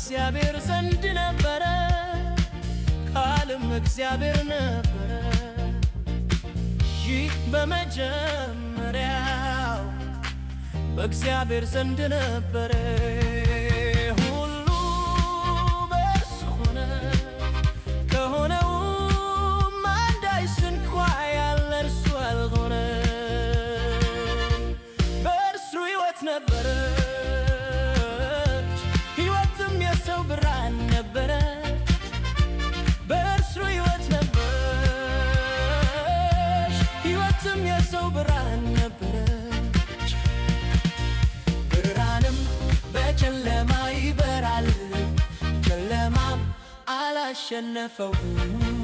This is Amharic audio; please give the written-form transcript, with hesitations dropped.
በእግዚአብሔር ዘንድ ነበረ፣ ቃልም እግዚአብሔር ነበረ። ይህ በመጀመሪያው በእግዚአብሔር ዘንድ ነበረ። ሁሉ በእርሱ ሆነ፣ ከሆነውም አንዳች እንኳ ያለ እርሱ አልሆነም። በእርሱ ሕይወት ነበረች፣ ሕይወትም የሰው ብርሃን ነበረች። በእርሱ ሕይወት ነበረች፣ ሕይወትም የሰው ብርሃን ነበረች። ብርሃንም በጨለማ ይበራል፣ ጨለማም አላሸነፈውም።